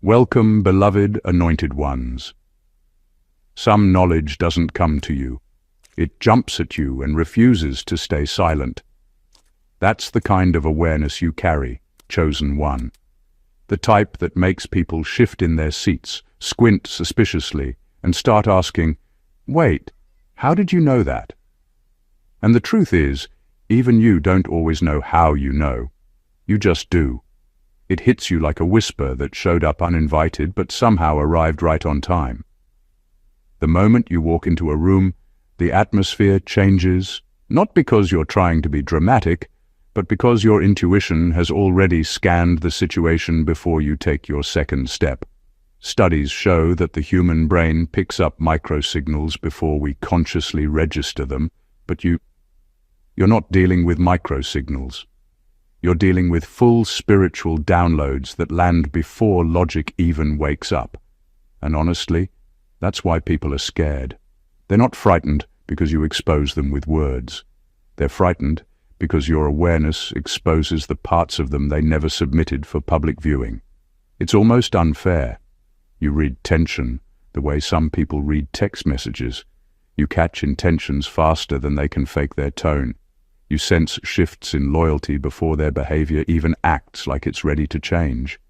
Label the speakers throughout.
Speaker 1: Welcome, beloved anointed ones. Some knowledge doesn't come to you. It jumps at you and refuses to stay silent. That's the kind of awareness you carry, chosen one. The type that makes people shift in their seats, squint suspiciously, and start asking, "Wait, how did you know that?" And the truth is, even you don't always know how you know. You just do. It hits you like a whisper that showed up uninvited but somehow arrived right on time. The moment you walk into a room, the atmosphere changes, not because you're trying to be dramatic, but because your intuition has already scanned the situation before you take your second step. Studies show that the human brain picks up microsignals before we consciously register them, but you're not dealing with microsignals. You're dealing with full spiritual downloads that land before logic even wakes up. And honestly, that's why people are scared. They're not frightened because you expose them with words. They're frightened because your awareness exposes the parts of them they never submitted for public viewing. It's almost unfair. You read tension the way some people read text messages. You catch intentions faster than they can fake their tone. You sense shifts in loyalty before their behavior even acts like it's ready to change.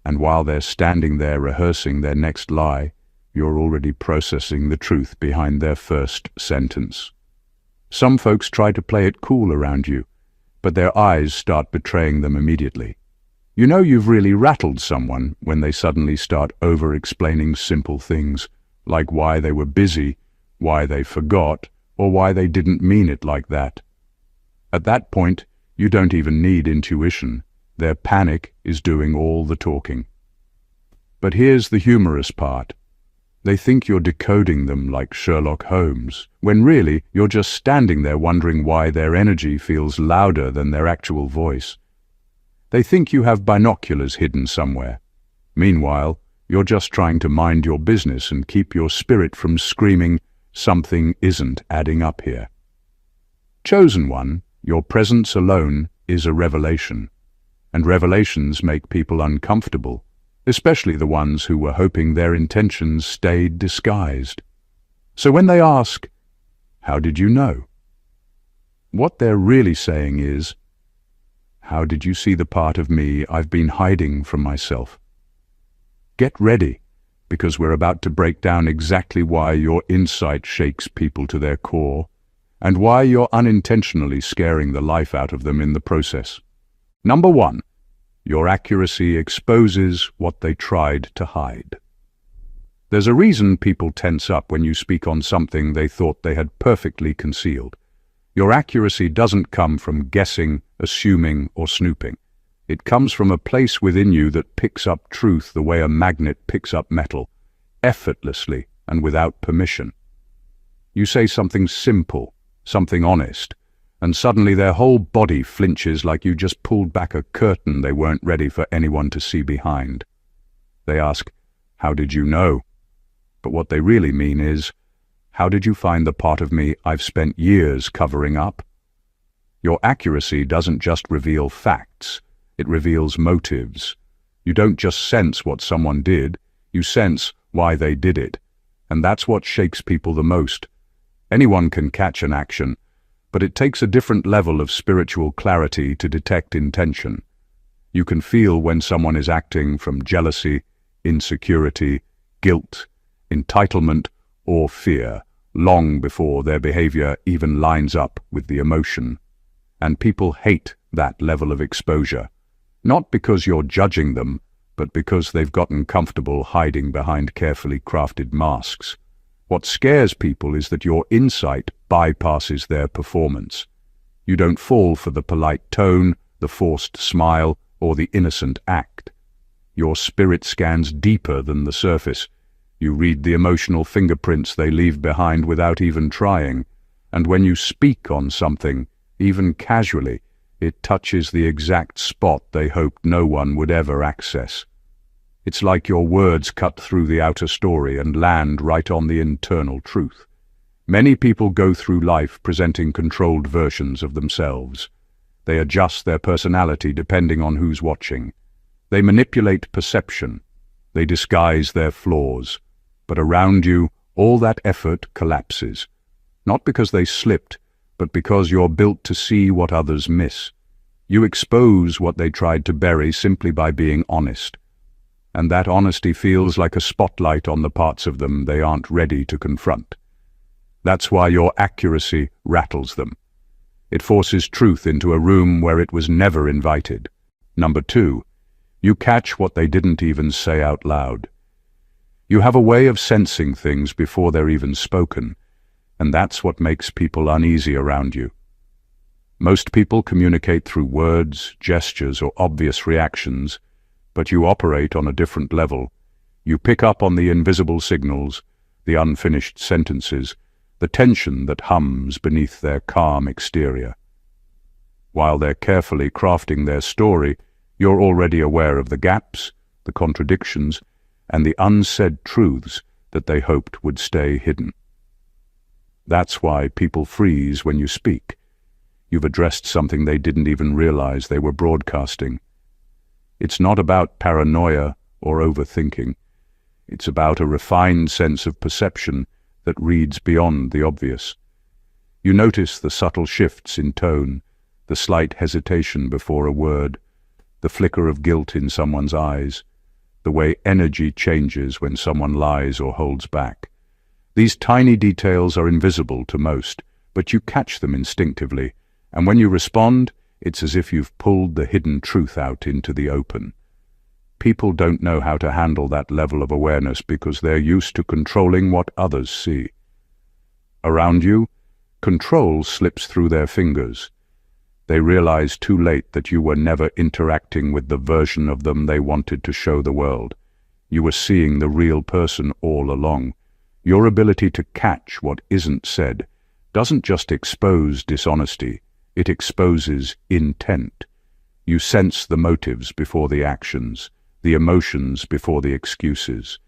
Speaker 1: And while they're standing there rehearsing their next lie, you're already processing the truth behind their first sentence. Some folks try to play it cool around you, but their eyes start betraying them immediately. You know you've really rattled someone when they suddenly start over-explaining simple things, like why they were busy, why they forgot, or why they didn't mean it like that. At that point, you don't even need intuition. Their panic is doing all the talking. But here's the humorous part. They think you're decoding them like Sherlock Holmes, when really you're just standing there wondering why their energy feels louder than their actual voice. They think you have binoculars hidden somewhere. Meanwhile, you're just trying to mind your business and keep your spirit from screaming, "Something isn't adding up here." Chosen one, your presence alone is a revelation, and revelations make people uncomfortable, especially the ones who were hoping their intentions stayed disguised. So when they ask, "How did you know?" what they're really saying is, "How did you see the part of me I've been hiding from myself?" Get ready, because we're about to break down exactly why your insight shakes people to their core, and why you're unintentionally scaring the life out of them in the process. Number 1. Your accuracy exposes what they tried to hide. There's a reason people tense up when you speak on something they thought they had perfectly concealed. Your accuracy doesn't come from guessing, assuming, or snooping. It comes from a place within you that picks up truth the way a magnet picks up metal, effortlessly and without permission. You say something simple, something honest, and suddenly their whole body flinches like you just pulled back a curtain they weren't ready for anyone to see behind. They ask, "How did you know?" But what they really mean is, "How did you find the part of me I've spent years covering up?" Your accuracy doesn't just reveal facts, it reveals motives. You don't just sense what someone did, you sense why they did it. And that's what shakes people the most. Anyone can catch an action, but it takes a different level of spiritual clarity to detect intention. You can feel when someone is acting from jealousy, insecurity, guilt, entitlement, or fear, long before their behavior even lines up with the emotion. And people hate that level of exposure, not because you're judging them, but because they've gotten comfortable hiding behind carefully crafted masks. What scares people is that your insight bypasses their performance. You don't fall for the polite tone, the forced smile, or the innocent act. Your spirit scans deeper than the surface. You read the emotional fingerprints they leave behind without even trying. And when you speak on something, even casually, it touches the exact spot they hoped no one would ever access. It's like your words cut through the outer story and land right on the internal truth. Many people go through life presenting controlled versions of themselves. They adjust their personality depending on who's watching. They manipulate perception. They disguise their flaws. But around you, all that effort collapses. Not because they slipped, but because you're built to see what others miss. You expose what they tried to bury simply by being honest. And that honesty feels like a spotlight on the parts of them they aren't ready to confront. That's why your accuracy rattles them. It forces truth into a room where it was never invited. Number 2, you catch what they didn't even say out loud. You have a way of sensing things before they're even spoken, and that's what makes people uneasy around you. Most people communicate through words, gestures, or obvious reactions, but you operate on a different level. You pick up on the invisible signals, the unfinished sentences, the tension that hums beneath their calm exterior. While they're carefully crafting their story, you're already aware of the gaps, the contradictions, and the unsaid truths that they hoped would stay hidden. That's why people freeze when you speak. You've addressed something they didn't even realize they were broadcasting. It's not about paranoia or overthinking. It's about a refined sense of perception that reads beyond the obvious. You notice the subtle shifts in tone, the slight hesitation before a word, the flicker of guilt in someone's eyes, the way energy changes when someone lies or holds back. These tiny details are invisible to most, but you catch them instinctively, and when you respond, it's as if you've pulled the hidden truth out into the open. People don't know how to handle that level of awareness because they're used to controlling what others see. Around you, control slips through their fingers. They realize too late that you were never interacting with the version of them they wanted to show the world. You were seeing the real person all along. Your ability to catch what isn't said doesn't just expose dishonesty, it exposes intent. You sense the motives before the actions, the emotions before the excuses.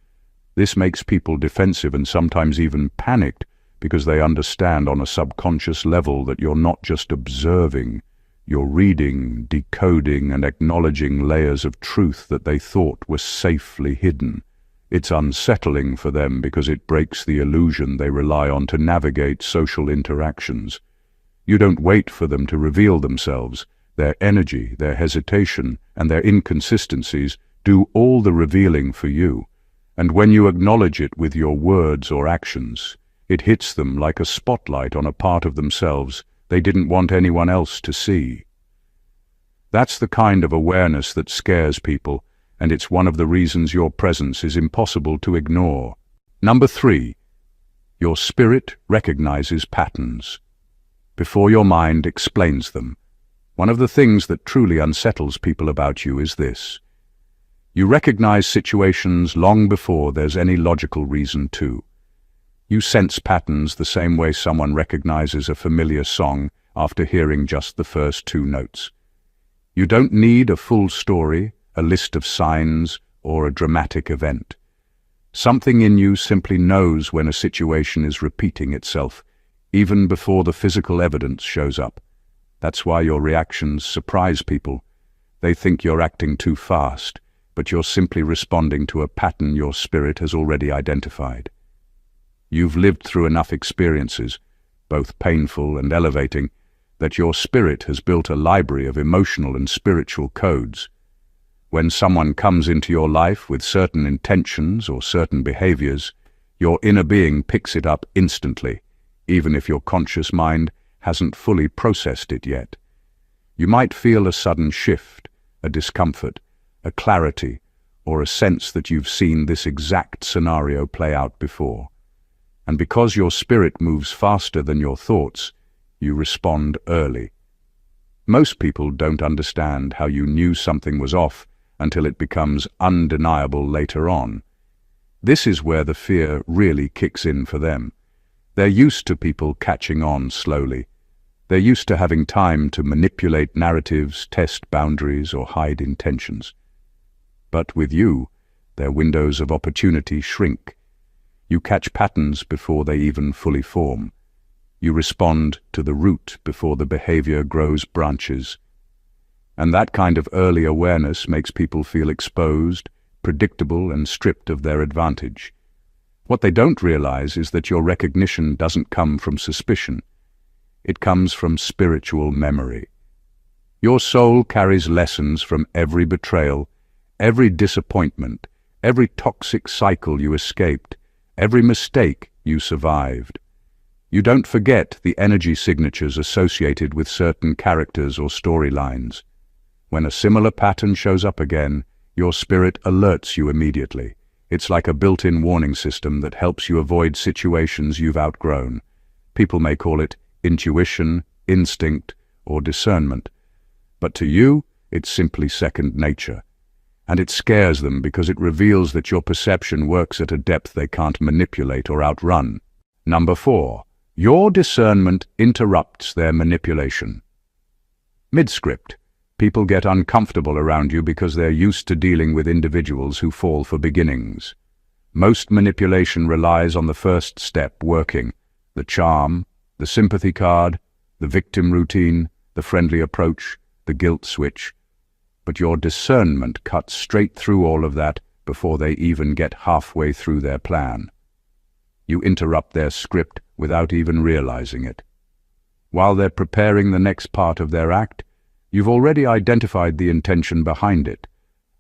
Speaker 1: This makes people defensive and sometimes even panicked because they understand on a subconscious level that you're not just observing, you're reading, decoding, and acknowledging layers of truth that they thought were safely hidden. It's unsettling for them because it breaks the illusion they rely on to navigate social interactions. You don't wait for them to reveal themselves. Their energy, their hesitation, and their inconsistencies do all the revealing for you. And when you acknowledge it with your words or actions, it hits them like a spotlight on a part of themselves they didn't want anyone else to see. That's the kind of awareness that scares people, and it's one of the reasons your presence is impossible to ignore. Number 3, your spirit recognizes patterns before your mind explains them. One of the things that truly unsettles people about you is this. You recognize situations long before there's any logical reason to. You sense patterns the same way someone recognizes a familiar song after hearing just the first 2 notes. You don't need a full story, a list of signs, or a dramatic event. Something in you simply knows when a situation is repeating itself, even before the physical evidence shows up. That's why your reactions surprise people. They think you're acting too fast, but you're simply responding to a pattern your spirit has already identified. You've lived through enough experiences, both painful and elevating, that your spirit has built a library of emotional and spiritual codes. When someone comes into your life with certain intentions or certain behaviors, your inner being picks it up instantly, even if your conscious mind hasn't fully processed it yet. You might feel a sudden shift, a discomfort, a clarity, or a sense that you've seen this exact scenario play out before. And because your spirit moves faster than your thoughts, you respond early. Most people don't understand how you knew something was off until it becomes undeniable later on. This is where the fear really kicks in for them. They're used to people catching on slowly. They're used to having time to manipulate narratives, test boundaries, or hide intentions. But with you, their windows of opportunity shrink. You catch patterns before they even fully form. You respond to the root before the behavior grows branches. And that kind of early awareness makes people feel exposed, predictable and stripped of their advantage. What they don't realize is that your recognition doesn't come from suspicion. It comes from spiritual memory. Your soul carries lessons from every betrayal, every disappointment, every toxic cycle you escaped, every mistake you survived. You don't forget the energy signatures associated with certain characters or storylines. When a similar pattern shows up again, your spirit alerts you immediately. It's like a built-in warning system that helps you avoid situations you've outgrown. People may call it intuition, instinct, or discernment. But to you, it's simply second nature. And it scares them because it reveals that your perception works at a depth they can't manipulate or outrun. Number 4. Your discernment interrupts their manipulation. Mid-script. People get uncomfortable around you because they're used to dealing with individuals who fall for beginnings. Most manipulation relies on the first step working: the charm, the sympathy card, the victim routine, the friendly approach, the guilt switch. But your discernment cuts straight through all of that before they even get halfway through their plan. You interrupt their script without even realizing it. While they're preparing the next part of their act, you've already identified the intention behind it,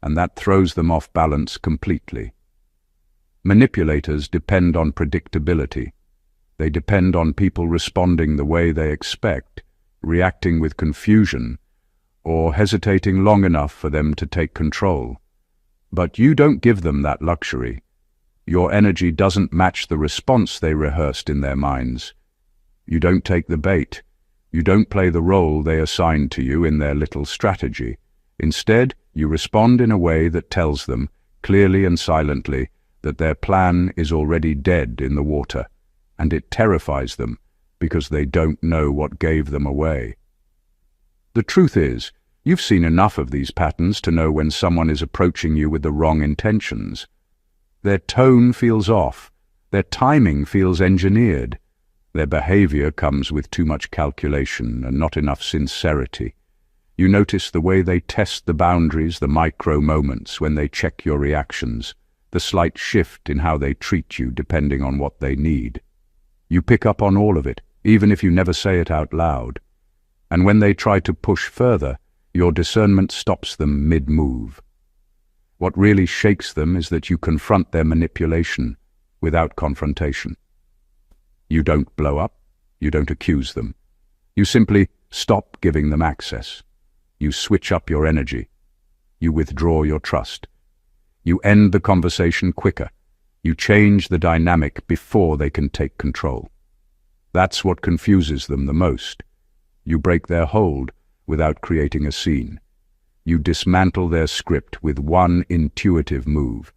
Speaker 1: and that throws them off balance completely. Manipulators depend on predictability. They depend on people responding the way they expect, reacting with confusion, or hesitating long enough for them to take control. But you don't give them that luxury. Your energy doesn't match the response they rehearsed in their minds. You don't take the bait. You don't play the role they assigned to you in their little strategy. Instead, you respond in a way that tells them, clearly and silently, that their plan is already dead in the water, and it terrifies them because they don't know what gave them away. The truth is, you've seen enough of these patterns to know when someone is approaching you with the wrong intentions. Their tone feels off. Their timing feels engineered. Their behavior comes with too much calculation and not enough sincerity. You notice the way they test the boundaries, the micro moments when they check your reactions, the slight shift in how they treat you depending on what they need. You pick up on all of it, even if you never say it out loud. And when they try to push further, your discernment stops them mid-move. What really shakes them is that you confront their manipulation without confrontation. You don't blow up. You don't accuse them. You simply stop giving them access. You switch up your energy. You withdraw your trust. You end the conversation quicker. You change the dynamic before they can take control. That's what confuses them the most. You break their hold without creating a scene. You dismantle their script with one intuitive move.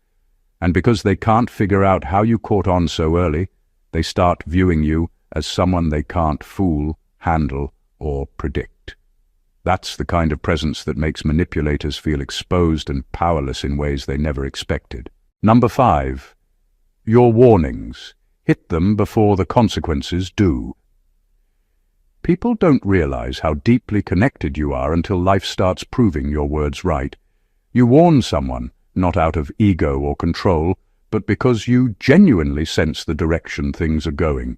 Speaker 1: And because they can't figure out how you caught on so early, they start viewing you as someone they can't fool, handle, or predict. That's the kind of presence that makes manipulators feel exposed and powerless in ways they never expected. Number 5. Your warnings. Hit them before the consequences do. People don't realize how deeply connected you are until life starts proving your words right. You warn someone, not out of ego or control, but because you genuinely sense the direction things are going.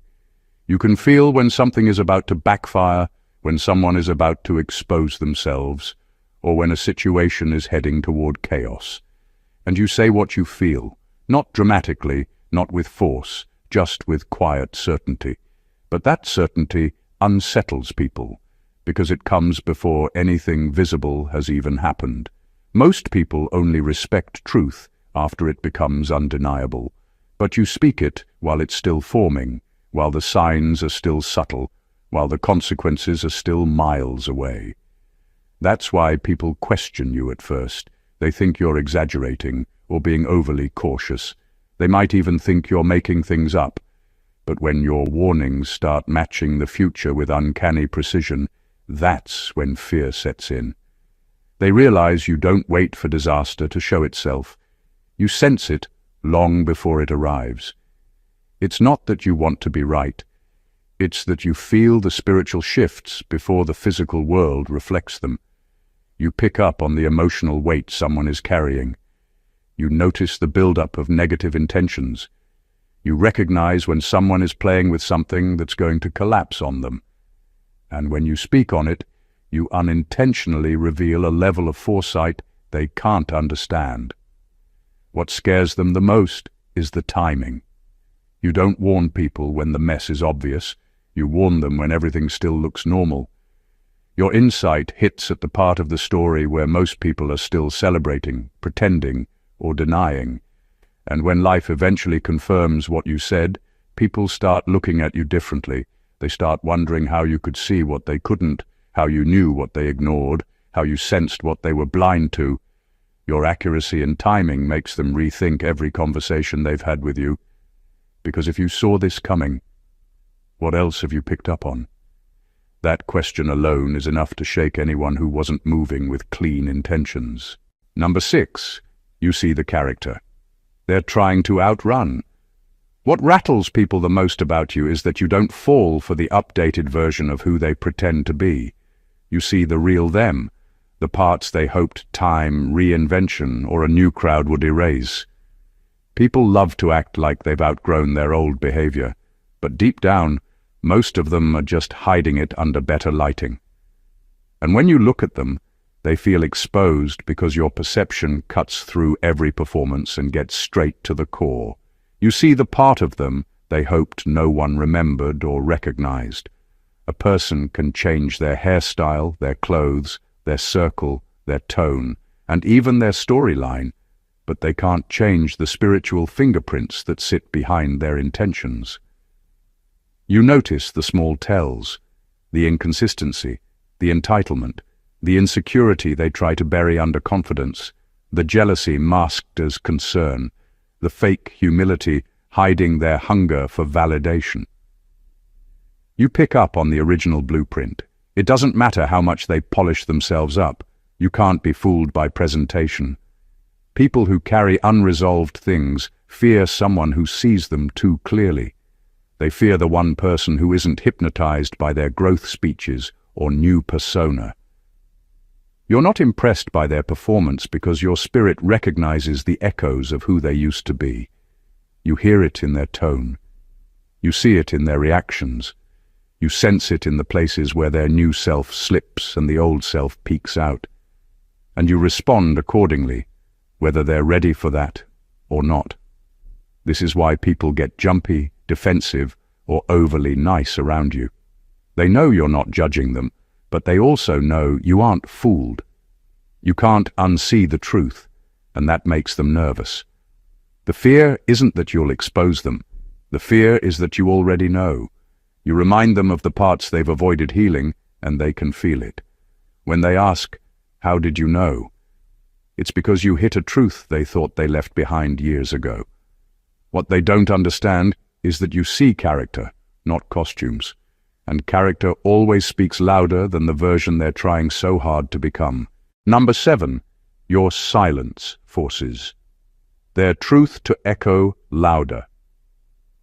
Speaker 1: You can feel when something is about to backfire, when someone is about to expose themselves, or when a situation is heading toward chaos. And you say what you feel, not dramatically, not with force, just with quiet certainty. But that certainty unsettles people, because it comes before anything visible has even happened. Most people only respect truth after it becomes undeniable, but you speak it while it's still forming, while the signs are still subtle, while the consequences are still miles away. That's why people question you at first. They think you're exaggerating or being overly cautious. They might even think you're making things up. But when your warnings start matching the future with uncanny precision, that's when fear sets in. They realize you don't wait for disaster to show itself. You sense it long before it arrives. It's not that you want to be right. It's that you feel the spiritual shifts before the physical world reflects them. You pick up on the emotional weight someone is carrying. You notice the buildup of negative intentions. You recognize when someone is playing with something that's going to collapse on them. And when you speak on it, you unintentionally reveal a level of foresight they can't understand. What scares them the most is the timing. You don't warn people when the mess is obvious. You warn them when everything still looks normal. Your insight hits at the part of the story where most people are still celebrating, pretending, or denying. And when life eventually confirms what you said, people start looking at you differently. They start wondering how you could see what they couldn't, how you knew what they ignored, how you sensed what they were blind to. Your accuracy and timing makes them rethink every conversation they've had with you. Because if you saw this coming, what else have you picked up on? That question alone is enough to shake anyone who wasn't moving with clean intentions. Number 6, you see the character. They're trying to outrun. What rattles people the most about you is that you don't fall for the updated version of who they pretend to be. You see the real them, the parts they hoped time, reinvention, or a new crowd would erase. People love to act like they've outgrown their old behavior, but deep down, most of them are just hiding it under better lighting. And when you look at them, they feel exposed because your perception cuts through every performance and gets straight to the core. You see the part of them they hoped no one remembered or recognized. A person can change their hairstyle, their clothes, their circle, their tone, and even their storyline, but they can't change the spiritual fingerprints that sit behind their intentions. You notice the small tells, the inconsistency, the entitlement, the insecurity they try to bury under confidence, the jealousy masked as concern, the fake humility hiding their hunger for validation. You pick up on the original blueprint. It doesn't matter how much they polish themselves up. You can't be fooled by presentation. People who carry unresolved things fear someone who sees them too clearly. They fear the one person who isn't hypnotized by their growth speeches or new persona. You're not impressed by their performance because your spirit recognizes the echoes of who they used to be. You hear it in their tone. You see it in their reactions. You sense it in the places where their new self slips and the old self peeks out. And you respond accordingly, whether they're ready for that or not. This is why people get jumpy, defensive, or overly nice around you. They know you're not judging them, but they also know you aren't fooled. You can't unsee the truth, and that makes them nervous. The fear isn't that you'll expose them. The fear is that you already know. You remind them of the parts they've avoided healing, and they can feel it. When they ask, "How did you know?" it's because you hit a truth they thought they left behind years ago. What they don't understand is that you see character, not costumes, and character always speaks louder than the version they're trying so hard to become. Number 7, your silence forces their truth to echo louder.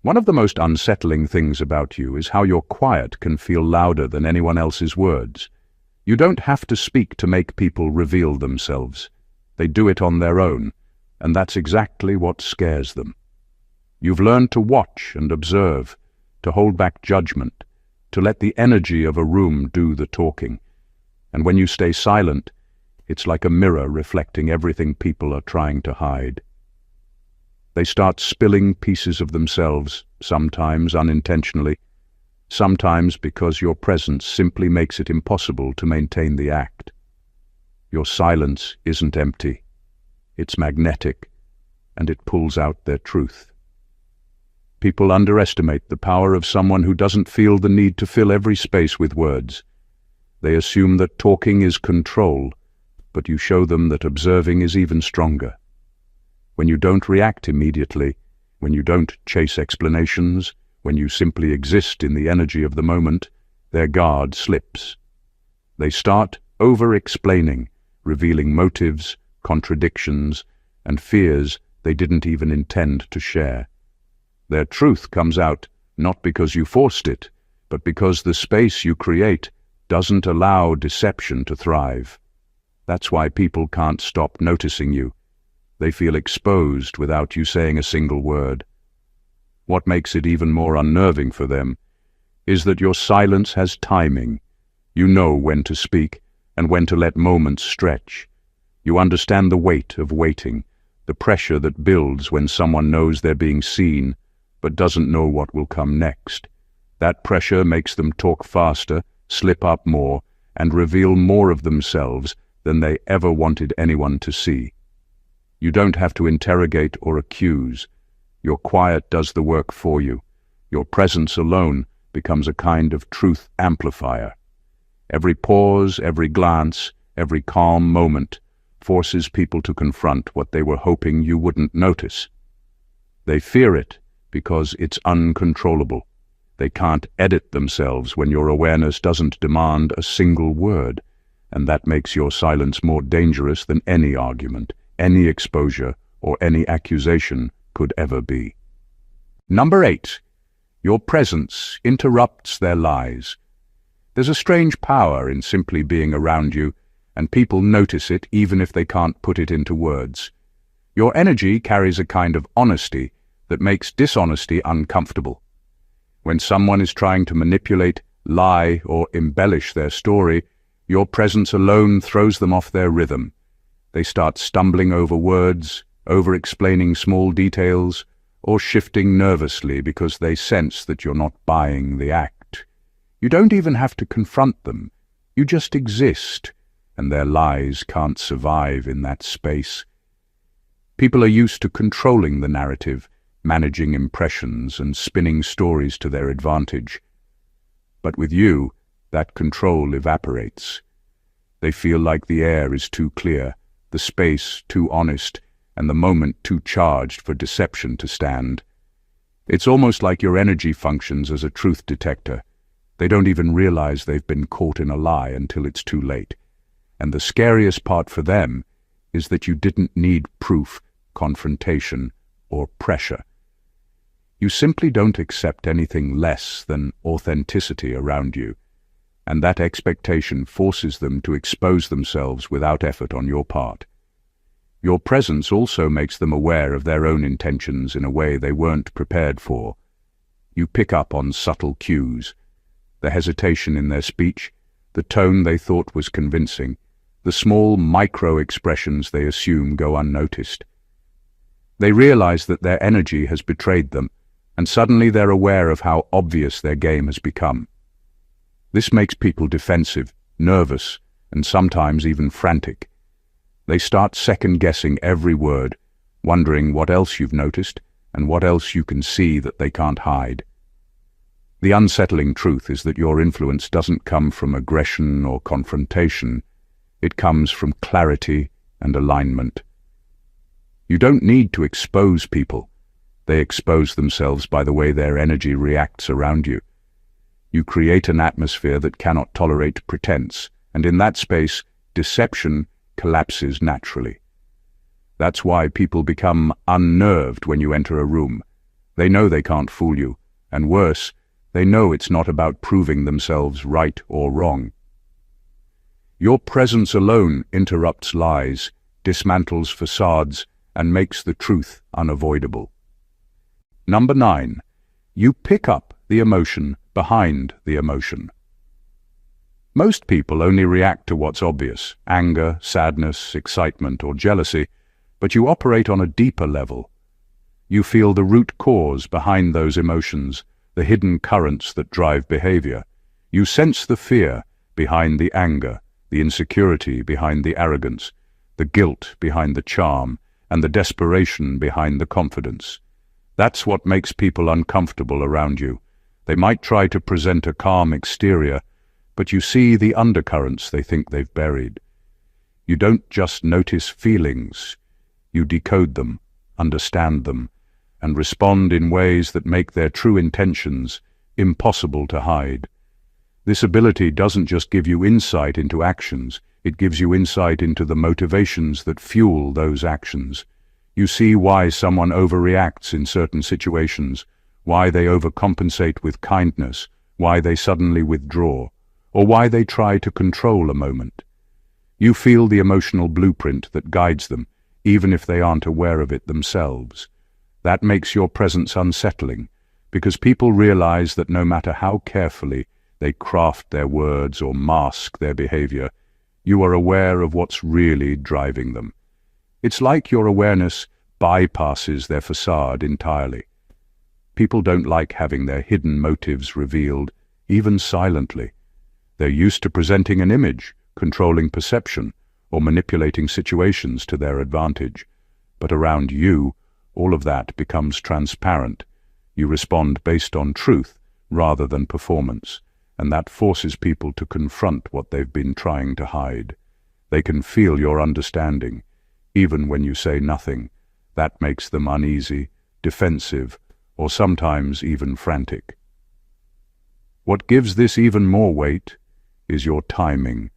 Speaker 1: One of the most unsettling things about you is how your quiet can feel louder than anyone else's words. You don't have to speak to make people reveal themselves. They do it on their own, and that's exactly what scares them. You've learned to watch and observe, to hold back judgment, to let the energy of a room do the talking. And when you stay silent, it's like a mirror reflecting everything people are trying to hide. They start spilling pieces of themselves, sometimes unintentionally, sometimes because your presence simply makes it impossible to maintain the act. Your silence isn't empty. It's magnetic, and it pulls out their truth. People underestimate the power of someone who doesn't feel the need to fill every space with words. They assume that talking is control, but you show them that observing is even stronger. When you don't react immediately, when you don't chase explanations, when you simply exist in the energy of the moment, their guard slips. They start over-explaining, revealing motives, contradictions, and fears they didn't even intend to share. Their truth comes out not because you forced it, but because the space you create doesn't allow deception to thrive. That's why people can't stop noticing you. They feel exposed without you saying a single word. What makes it even more unnerving for them is that your silence has timing. You know when to speak and when to let moments stretch. You understand the weight of waiting, the pressure that builds when someone knows they're being seen but doesn't know what will come next. That pressure makes them talk faster, slip up more, and reveal more of themselves than they ever wanted anyone to see. You don't have to interrogate or accuse. Your quiet does the work for you. Your presence alone becomes a kind of truth amplifier. Every pause, every glance, every calm moment forces people to confront what they were hoping you wouldn't notice. They fear it because it's uncontrollable. They can't edit themselves when your awareness doesn't demand a single word, and that makes your silence more dangerous than any argument, any exposure, or any accusation could ever be. Number 8. Your presence interrupts their lies. There's a strange power in simply being around you, and people notice it even if they can't put it into words. Your energy carries a kind of honesty that makes dishonesty uncomfortable. When someone is trying to manipulate, lie, or embellish their story, your presence alone throws them off their rhythm. They start stumbling over words, over-explaining small details, or shifting nervously because they sense that you're not buying the act. You don't even have to confront them. You just exist, and their lies can't survive in that space. People are used to controlling the narrative, managing impressions and spinning stories to their advantage. But with you, that control evaporates. They feel like the air is too clear, the space too honest, and the moment too charged for deception to stand. It's almost like your energy functions as a truth detector. They don't even realize they've been caught in a lie until it's too late. And the scariest part for them is that you didn't need proof, confrontation, or pressure. You simply don't accept anything less than authenticity around you, and that expectation forces them to expose themselves without effort on your part. Your presence also makes them aware of their own intentions in a way they weren't prepared for. You pick up on subtle cues, the hesitation in their speech, the tone they thought was convincing, the small micro-expressions they assume go unnoticed. They realize that their energy has betrayed them, and suddenly they're aware of how obvious their game has become. This makes people defensive, nervous, and sometimes even frantic. They start second-guessing every word, wondering what else you've noticed and what else you can see that they can't hide. The unsettling truth is that your influence doesn't come from aggression or confrontation. It comes from clarity and alignment. You don't need to expose people. They expose themselves by the way their energy reacts around you. You create an atmosphere that cannot tolerate pretense, and in that space, deception collapses naturally. That's why people become unnerved when you enter a room. They know they can't fool you, and worse, they know it's not about proving themselves right or wrong. Your presence alone interrupts lies, dismantles facades, and makes the truth unavoidable. Number 9. You pick up the emotion behind the emotion. Most people only react to what's obvious: anger, sadness, excitement, or jealousy, but you operate on a deeper level. You feel the root cause behind those emotions, the hidden currents that drive behavior. You sense the fear behind the anger, the insecurity behind the arrogance, the guilt behind the charm, and the desperation behind the confidence. That's what makes people uncomfortable around you. They might try to present a calm exterior, but you see the undercurrents they think they've buried. You don't just notice feelings, you decode them, understand them, and respond in ways that make their true intentions impossible to hide. This ability doesn't just give you insight into actions, it gives you insight into the motivations that fuel those actions. You see why someone overreacts in certain situations, why they overcompensate with kindness, why they suddenly withdraw, or why they try to control a moment. You feel the emotional blueprint that guides them, even if they aren't aware of it themselves. That makes your presence unsettling, because people realize that no matter how carefully they craft their words or mask their behavior, you are aware of what's really driving them. It's like your awareness bypasses their facade entirely. People don't like having their hidden motives revealed, even silently. They're used to presenting an image, controlling perception, or manipulating situations to their advantage. But around you, all of that becomes transparent. You respond based on truth rather than performance, and that forces people to confront what they've been trying to hide. They can feel your understanding, even when you say nothing. That makes them uneasy, defensive, or sometimes even frantic. What gives this even more weight is your timing.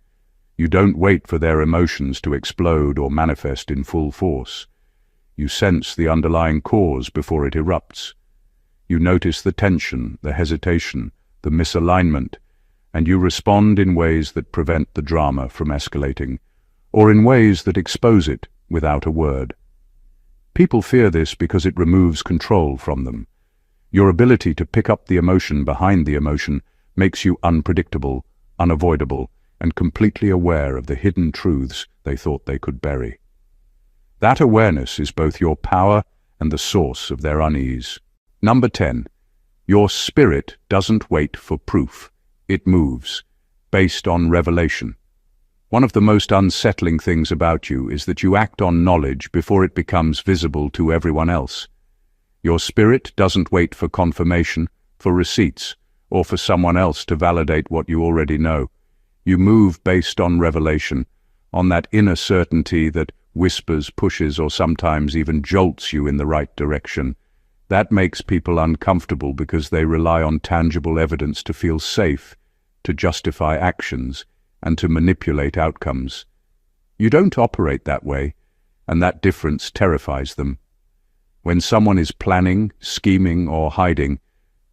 Speaker 1: You don't wait for their emotions to explode or manifest in full force. You sense the underlying cause before it erupts. You notice the tension, the hesitation, the misalignment, and you respond in ways that prevent the drama from escalating, or in ways that expose it without a word. People fear this because it removes control from them. Your ability to pick up the emotion behind the emotion makes you unpredictable, unavoidable, and completely aware of the hidden truths they thought they could bury. That awareness is both your power and the source of their unease. Number 10. Your spirit doesn't wait for proof. It moves, based on revelation. One of the most unsettling things about you is that you act on knowledge before it becomes visible to everyone else. Your spirit doesn't wait for confirmation, for receipts, or for someone else to validate what you already know. You move based on revelation, on that inner certainty that whispers, pushes, or sometimes even jolts you in the right direction. That makes people uncomfortable because they rely on tangible evidence to feel safe, to justify actions, and to manipulate outcomes. You don't operate that way, and that difference terrifies them. When someone is planning, scheming, or hiding,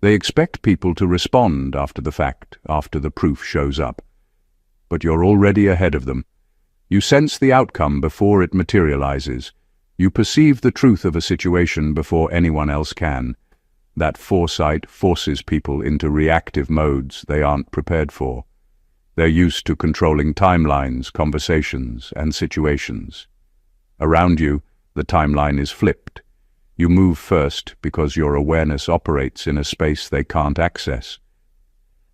Speaker 1: they expect people to respond after the fact, after the proof shows up. But you're already ahead of them. You sense the outcome before it materializes. You perceive the truth of a situation before anyone else can. That foresight forces people into reactive modes they aren't prepared for. They're used to controlling timelines, conversations, and situations. Around you, the timeline is flipped. You move first because your awareness operates in a space they can't access.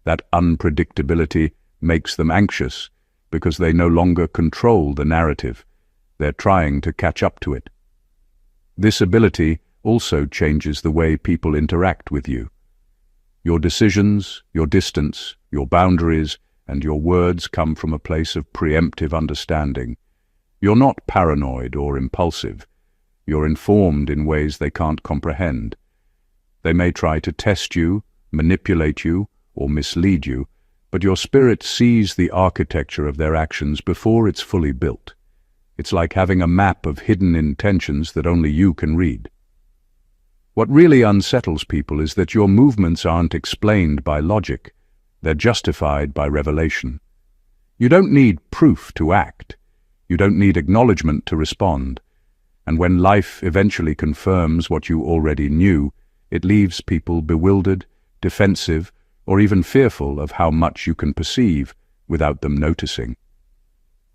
Speaker 1: That unpredictability makes them anxious because they no longer control the narrative. They're trying to catch up to it. This ability also changes the way people interact with you. Your decisions, your distance, your boundaries, and your words come from a place of preemptive understanding. You're not paranoid or impulsive. You're informed in ways they can't comprehend. They may try to test you, manipulate you, or mislead you, but your spirit sees the architecture of their actions before it's fully built. It's like having a map of hidden intentions that only you can read. What really unsettles people is that your movements aren't explained by logic. They're justified by revelation. You don't need proof to act. You don't need acknowledgement to respond. And when life eventually confirms what you already knew, it leaves people bewildered, defensive, or even fearful of how much you can perceive without them noticing.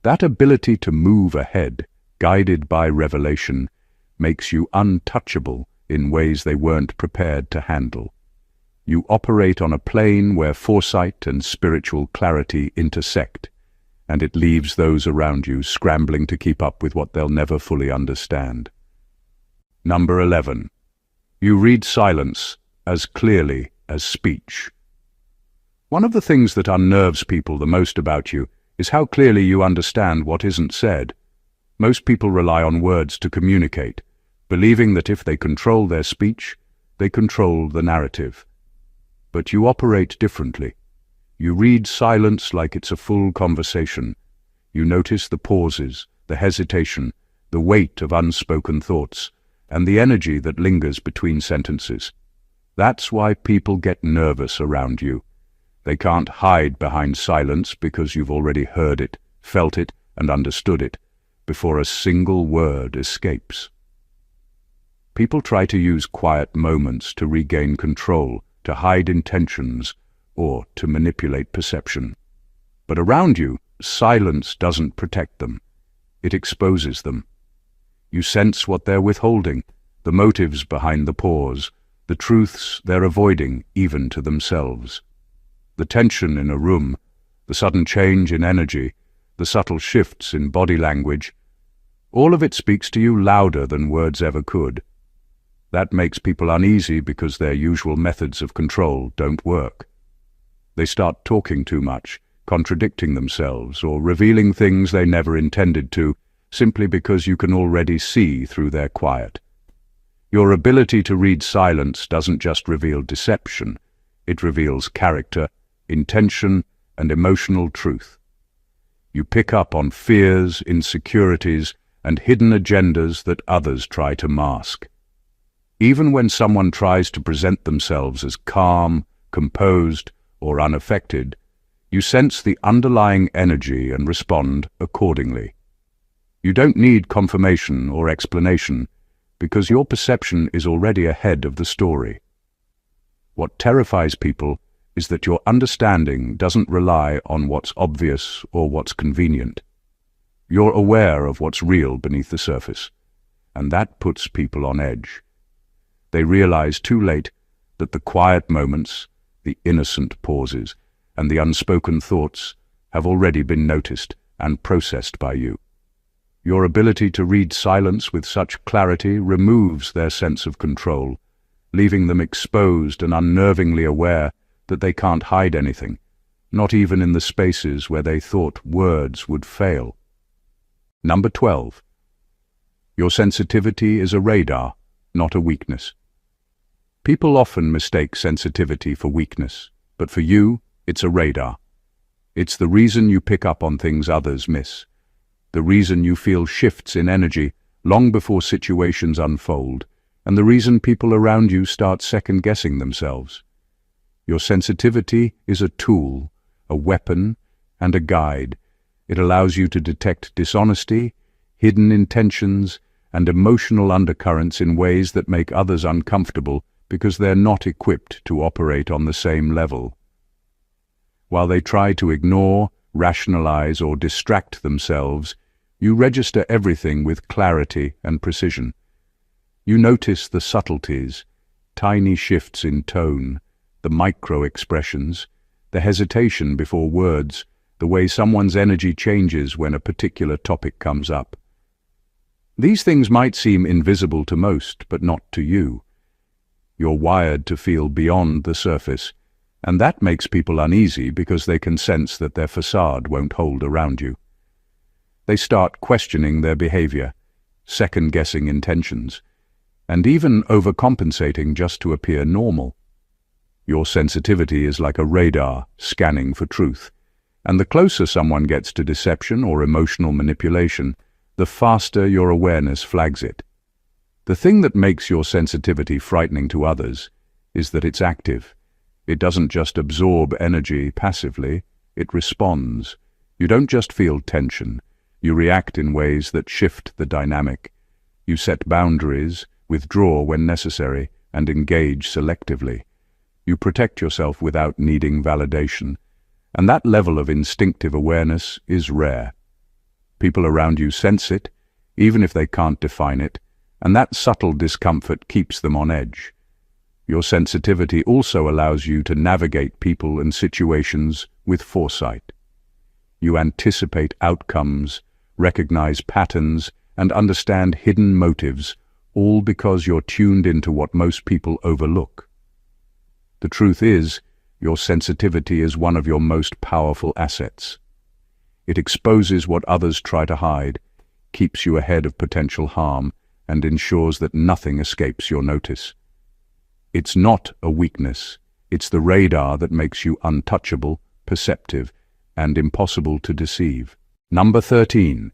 Speaker 1: That ability to move ahead, guided by revelation, makes you untouchable in ways they weren't prepared to handle. You operate on a plane where foresight and spiritual clarity intersect, and it leaves those around you scrambling to keep up with what they'll never fully understand. Number 11. You read silence as clearly as speech. One of the things that unnerves people the most about you is how clearly you understand what isn't said. Most people rely on words to communicate, believing that if they control their speech, they control the narrative. But you operate differently. You read silence like it's a full conversation. You notice the pauses, the hesitation, the weight of unspoken thoughts, and the energy that lingers between sentences. That's why people get nervous around you. They can't hide behind silence because you've already heard it, felt it, and understood it. before a single word escapes. People try to use quiet moments to regain control, to hide intentions, or to manipulate perception. But around you, silence doesn't protect them. It exposes them. You sense what they're withholding, the motives behind the pause, the truths they're avoiding even to themselves. The tension in a room, the sudden change in energy, the subtle shifts in body language, all of it speaks to you louder than words ever could. That makes people uneasy because their usual methods of control don't work. They start talking too much, contradicting themselves, or revealing things they never intended to, simply because you can already see through their quiet. Your ability to read silence doesn't just reveal deception, it reveals character, intention, and emotional truth. You pick up on fears, insecurities, and hidden agendas that others try to mask. Even when someone tries to present themselves as calm, composed, or unaffected, you sense the underlying energy and respond accordingly. You don't need confirmation or explanation, because your perception is already ahead of the story. What terrifies people is that your understanding doesn't rely on what's obvious or what's convenient. You're aware of what's real beneath the surface, and that puts people on edge. They realize too late that the quiet moments, the innocent pauses, and the unspoken thoughts have already been noticed and processed by you. Your ability to read silence with such clarity removes their sense of control, leaving them exposed and unnervingly aware that they can't hide anything, not even in the spaces where they thought words would fail. Number 12. Your sensitivity is a radar, not a weakness. People often mistake sensitivity for weakness, but for you, it's a radar. It's the reason you pick up on things others miss. The reason you feel shifts in energy long before situations unfold, and the reason people around you start second-guessing themselves. Your sensitivity is a tool, a weapon, and a guide. It allows you to detect dishonesty, hidden intentions, and emotional undercurrents in ways that make others uncomfortable because they're not equipped to operate on the same level. While they try to ignore, rationalize, or distract themselves, you register everything with clarity and precision. You notice the subtleties, tiny shifts in tone, the micro-expressions, the hesitation before words, the way someone's energy changes when a particular topic comes up. These things might seem invisible to most, but not to you. You're wired to feel beyond the surface, and that makes people uneasy because they can sense that their facade won't hold around you. They start questioning their behavior, second-guessing intentions, and even overcompensating just to appear normal. Your sensitivity is like a radar scanning for truth, and the closer someone gets to deception or emotional manipulation, the faster your awareness flags it. The thing that makes your sensitivity frightening to others is that it's active. It doesn't just absorb energy passively, it responds. You don't just feel tension, you react in ways that shift the dynamic. You set boundaries, withdraw when necessary, and engage selectively. You protect yourself without needing validation, and that level of instinctive awareness is rare. People around you sense it, even if they can't define it, and that subtle discomfort keeps them on edge. Your sensitivity also allows you to navigate people and situations with foresight. You anticipate outcomes, recognize patterns, and understand hidden motives, all because you're tuned into what most people overlook. The truth is, your sensitivity is one of your most powerful assets. It exposes what others try to hide, keeps you ahead of potential harm, and ensures that nothing escapes your notice. It's not a weakness, it's the radar that makes you untouchable, perceptive, and impossible to deceive. Number 13.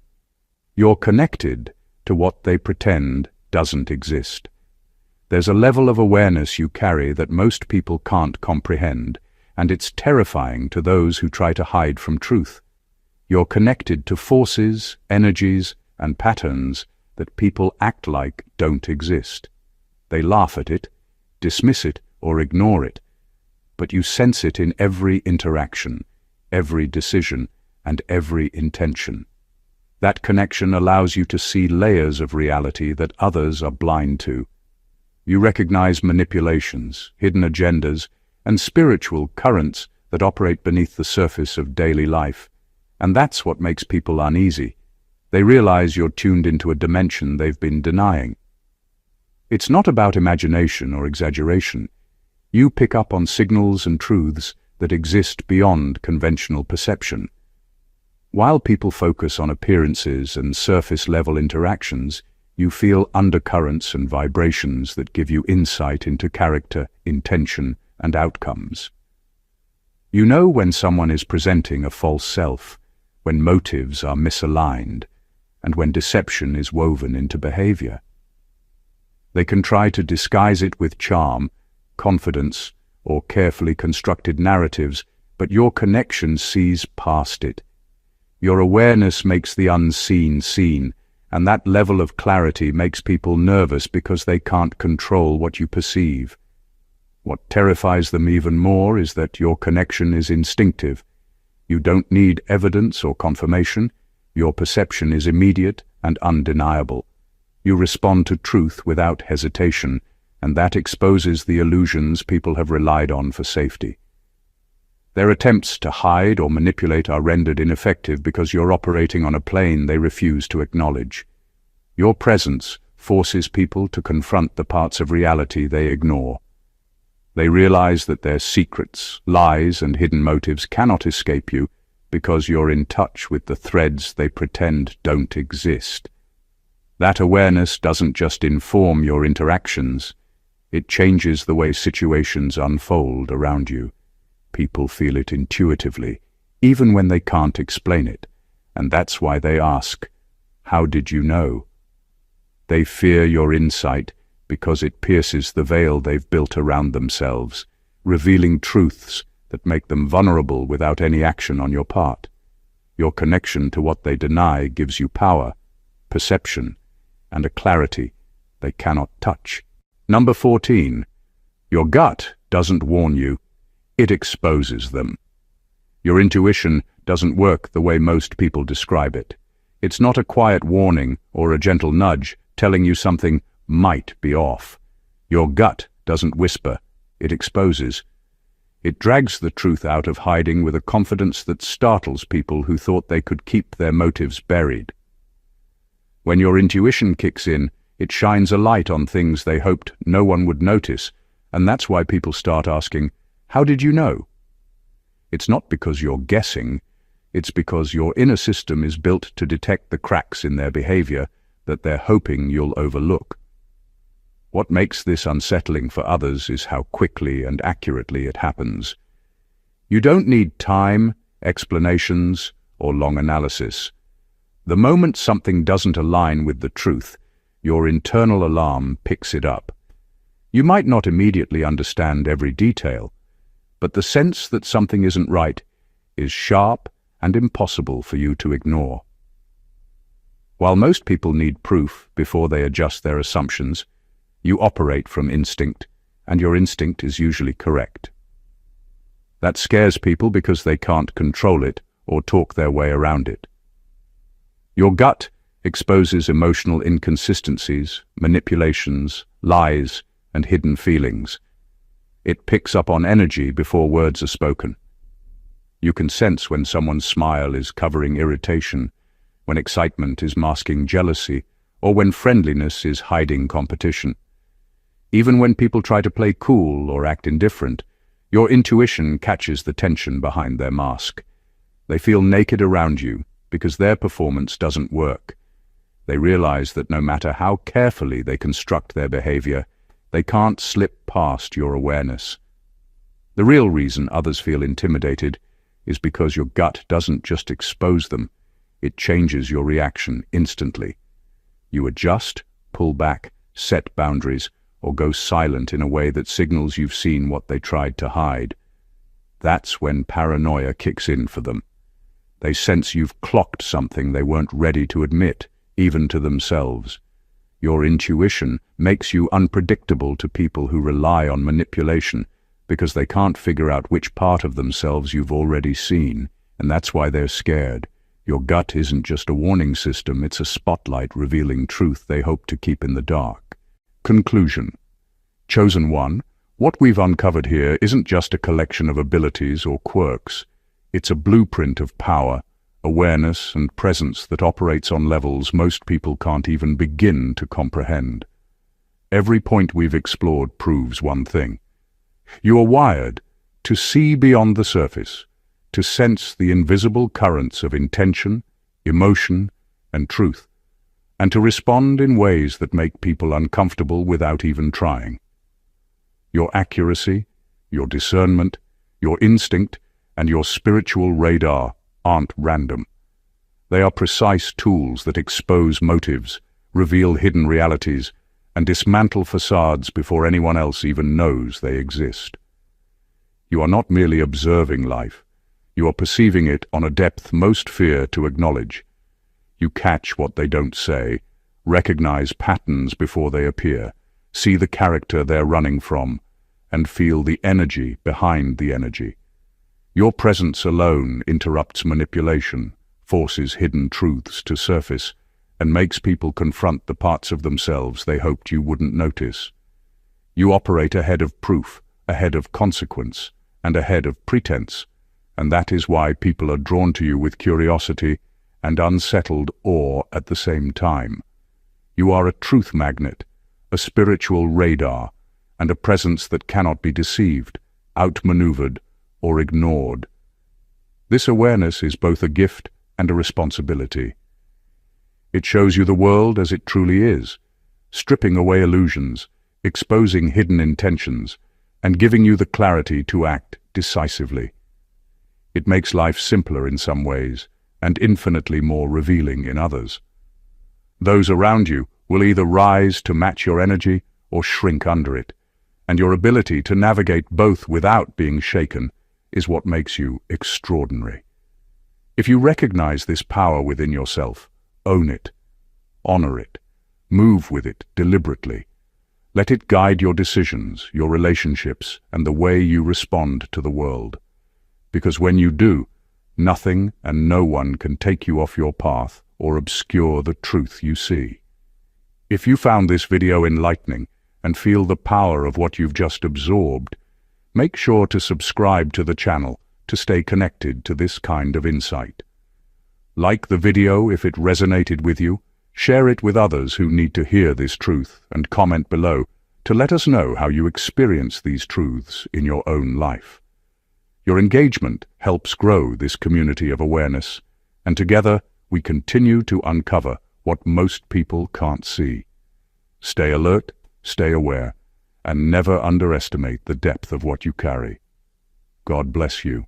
Speaker 1: You're connected to what they pretend doesn't exist. There's a level of awareness you carry that most people can't comprehend, and it's terrifying to those who try to hide from truth. You're connected to forces, energies, and patterns that people act like don't exist. They laugh at it, dismiss it, or ignore it, but you sense it in every interaction, every decision, and every intention. That connection allows you to see layers of reality that others are blind to. You recognize manipulations, hidden agendas, and spiritual currents that operate beneath the surface of daily life. And that's what makes people uneasy. They realize you're tuned into a dimension they've been denying. It's not about imagination or exaggeration. You pick up on signals and truths that exist beyond conventional perception. While people focus on appearances and surface-level interactions, you feel undercurrents and vibrations that give you insight into character, intention, and outcomes. You know when someone is presenting a false self, when motives are misaligned, and when deception is woven into behavior. They can try to disguise it with charm, confidence, or carefully constructed narratives, but your connection sees past it. Your awareness makes the unseen seen, and that level of clarity makes people nervous because they can't control what you perceive. What terrifies them even more is that your connection is instinctive. You don't need evidence or confirmation. Your perception is immediate and undeniable. You respond to truth without hesitation, and that exposes the illusions people have relied on for safety. Their attempts to hide or manipulate are rendered ineffective because you're operating on a plane they refuse to acknowledge. Your presence forces people to confront the parts of reality they ignore. They realize that their secrets, lies, and hidden motives cannot escape you because you're in touch with the threads they pretend don't exist. That awareness doesn't just inform your interactions, it changes the way situations unfold around you. People feel it intuitively, even when they can't explain it, and that's why they ask, "How did you know?" They fear your insight because it pierces the veil they've built around themselves, revealing truths that make them vulnerable without any action on your part. Your connection to what they deny gives you power, perception, and a clarity they cannot touch. Number 14. Your gut doesn't warn you, it exposes them. Your intuition doesn't work the way most people describe it. It's not a quiet warning or a gentle nudge telling you something might be off. Your gut doesn't whisper, it exposes. It drags the truth out of hiding with a confidence that startles people who thought they could keep their motives buried. When your intuition kicks in, it shines a light on things they hoped no one would notice, and that's why people start asking, "How did you know?" It's not because you're guessing, it's because your inner system is built to detect the cracks in their behavior that they're hoping you'll overlook. What makes this unsettling for others is how quickly and accurately it happens. You don't need time, explanations, or long analysis. The moment something doesn't align with the truth, your internal alarm picks it up. You might not immediately understand every detail, but the sense that something isn't right is sharp and impossible for you to ignore. While most people need proof before they adjust their assumptions, you operate from instinct, and your instinct is usually correct. That scares people because they can't control it or talk their way around it. Your gut exposes emotional inconsistencies, manipulations, lies, and hidden feelings. It picks up on energy before words are spoken. You can sense when someone's smile is covering irritation, when excitement is masking jealousy, or when friendliness is hiding competition. Even when people try to play cool or act indifferent, your intuition catches the tension behind their mask. They feel naked around you because their performance doesn't work. They realize that no matter how carefully they construct their behavior, they can't slip past your awareness. The real reason others feel intimidated is because your gut doesn't just expose them, it changes your reaction instantly. You adjust, pull back, set boundaries, or go silent in a way that signals you've seen what they tried to hide. That's when paranoia kicks in for them. They sense you've clocked something they weren't ready to admit, even to themselves. Your intuition makes you unpredictable to people who rely on manipulation because they can't figure out which part of themselves you've already seen, and that's why they're scared. Your gut isn't just a warning system, it's a spotlight revealing truth they hope to keep in the dark. Conclusion. Chosen one, what we've uncovered here isn't just a collection of abilities or quirks. It's a blueprint of power, awareness, and presence that operates on levels most people can't even begin to comprehend. Every point we've explored proves one thing. You are wired to see beyond the surface, to sense the invisible currents of intention, emotion, and truth, and to respond in ways that make people uncomfortable without even trying. Your accuracy, your discernment, your instinct, and your spiritual radar aren't random. They are precise tools that expose motives, reveal hidden realities, and dismantle facades before anyone else even knows they exist. You are not merely observing life. You are perceiving it on a depth most fear to acknowledge. You catch what they don't say, recognize patterns before they appear, see the character they're running from, and feel the energy behind the energy. Your presence alone interrupts manipulation, forces hidden truths to surface, and makes people confront the parts of themselves they hoped you wouldn't notice. You operate ahead of proof, ahead of consequence, and ahead of pretense, and that is why people are drawn to you with curiosity and unsettled awe at the same time. You are a truth magnet, a spiritual radar, and a presence that cannot be deceived, outmaneuvered, or ignored. This awareness is both a gift and a responsibility. It shows you the world as it truly is, stripping away illusions, exposing hidden intentions, and giving you the clarity to act decisively. It makes life simpler in some ways, and infinitely more revealing in others. Those around you will either rise to match your energy or shrink under it, and your ability to navigate both without being shaken is what makes you extraordinary. If you recognize this power within yourself, own it, honor it, move with it deliberately. Let it guide your decisions, your relationships, and the way you respond to the world. Because when you do, nothing and no one can take you off your path or obscure the truth you see. If you found this video enlightening and feel the power of what you've just absorbed, make sure to subscribe to the channel to stay connected to this kind of insight. Like the video if it resonated with you, share it with others who need to hear this truth, and comment below to let us know how you experience these truths in your own life. Your engagement helps grow this community of awareness, and together we continue to uncover what most people can't see. Stay alert, stay aware, and never underestimate the depth of what you carry. God bless you.